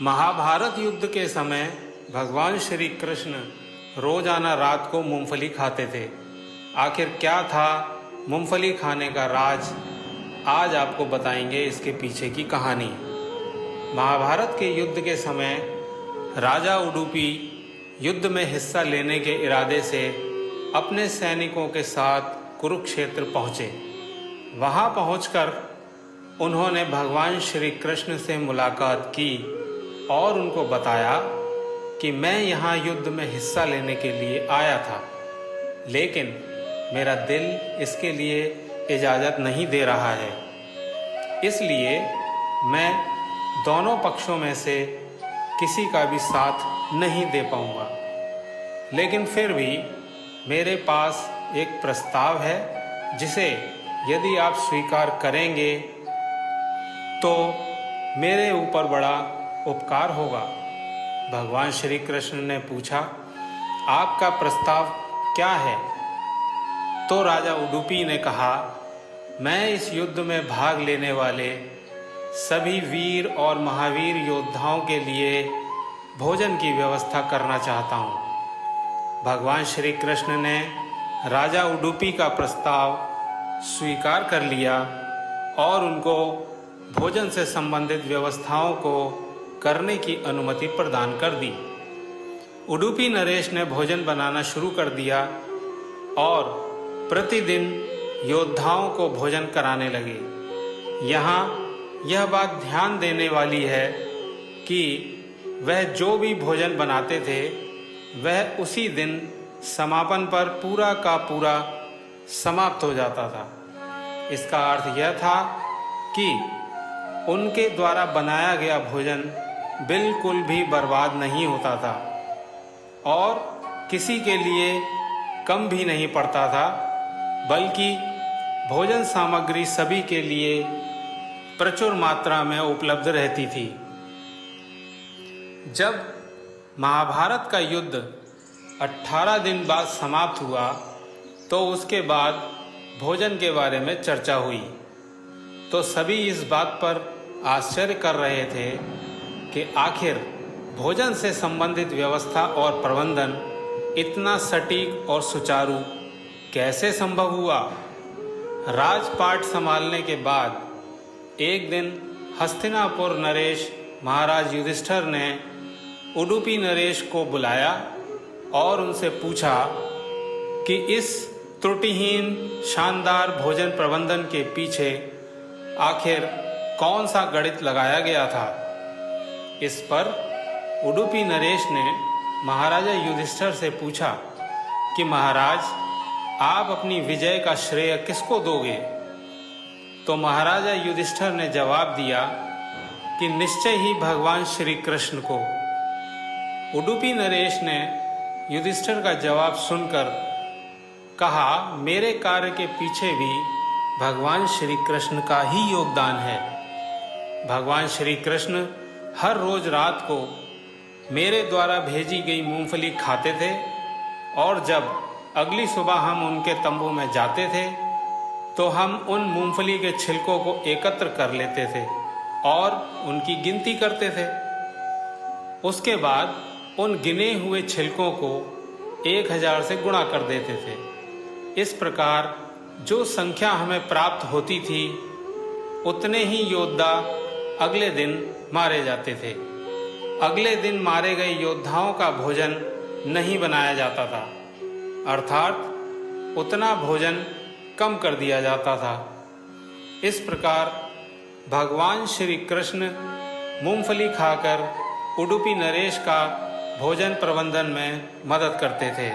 महाभारत युद्ध के समय भगवान श्री कृष्ण रोजाना रात को मूंगफली खाते थे। आखिर क्या था मूंगफली खाने का राज, आज आपको बताएंगे इसके पीछे की कहानी। महाभारत के युद्ध के समय राजा उडुपी युद्ध में हिस्सा लेने के इरादे से अपने सैनिकों के साथ कुरुक्षेत्र पहुँचे। वहाँ पहुंचकर उन्होंने भगवान श्री कृष्ण से मुलाकात की और उनको बताया कि मैं यहाँ युद्ध में हिस्सा लेने के लिए आया था, लेकिन मेरा दिल इसके लिए इजाज़त नहीं दे रहा है, इसलिए मैं दोनों पक्षों में से किसी का भी साथ नहीं दे पाऊँगा। लेकिन फिर भी मेरे पास एक प्रस्ताव है, जिसे यदि आप स्वीकार करेंगे तो मेरे ऊपर बड़ा उपकार होगा। भगवान श्री कृष्ण ने पूछा, आपका प्रस्ताव क्या है? तो राजा उडुपी ने कहा, मैं इस युद्ध में भाग लेने वाले सभी वीर और महावीर योद्धाओं के लिए भोजन की व्यवस्था करना चाहता हूँ। भगवान श्री कृष्ण ने राजा उडुपी का प्रस्ताव स्वीकार कर लिया और उनको भोजन से संबंधित व्यवस्थाओं को करने की अनुमति प्रदान कर दी। उडुपी नरेश ने भोजन बनाना शुरू कर दिया और प्रतिदिन योद्धाओं को भोजन कराने लगे। यहाँ यह बात ध्यान देने वाली है कि वह जो भी भोजन बनाते थे वह उसी दिन समापन पर पूरा का पूरा समाप्त हो जाता था। इसका अर्थ यह था कि उनके द्वारा बनाया गया भोजन बिल्कुल भी बर्बाद नहीं होता था और किसी के लिए कम भी नहीं पड़ता था, बल्कि भोजन सामग्री सभी के लिए प्रचुर मात्रा में उपलब्ध रहती थी। जब महाभारत का युद्ध 18 दिन बाद समाप्त हुआ तो उसके बाद भोजन के बारे में चर्चा हुई, तो सभी इस बात पर आश्चर्य कर रहे थे कि आखिर भोजन से संबंधित व्यवस्था और प्रबंधन इतना सटीक और सुचारू कैसे संभव हुआ। राजपाट संभालने के बाद एक दिन हस्तिनापुर नरेश महाराज युधिष्ठिर ने उडुपी नरेश को बुलाया और उनसे पूछा कि इस त्रुटिहीन शानदार भोजन प्रबंधन के पीछे आखिर कौन सा गणित लगाया गया था। इस पर उडुपी नरेश ने महाराजा युधिष्ठिर से पूछा कि महाराज, आप अपनी विजय का श्रेय किसको दोगे? तो महाराजा युधिष्ठिर ने जवाब दिया कि निश्चय ही भगवान श्री कृष्ण को। उडुपी नरेश ने युधिष्ठिर का जवाब सुनकर कहा, मेरे कार्य के पीछे भी भगवान श्री कृष्ण का ही योगदान है। भगवान श्री कृष्ण हर रोज रात को मेरे द्वारा भेजी गई मूंगफली खाते थे और जब अगली सुबह हम उनके तंबू में जाते थे तो हम उन मूंगफली के छिलकों को एकत्र कर लेते थे और उनकी गिनती करते थे। उसके बाद उन गिने हुए छिलकों को 1000 से गुणा कर देते थे। इस प्रकार जो संख्या हमें प्राप्त होती थी उतने ही योद्धा अगले दिन मारे जाते थे। अगले दिन मारे गए योद्धाओं का भोजन नहीं बनाया जाता था, अर्थात उतना भोजन कम कर दिया जाता था। इस प्रकार भगवान श्री कृष्ण मूंगफली खाकर उडुपी नरेश का भोजन प्रबंधन में मदद करते थे।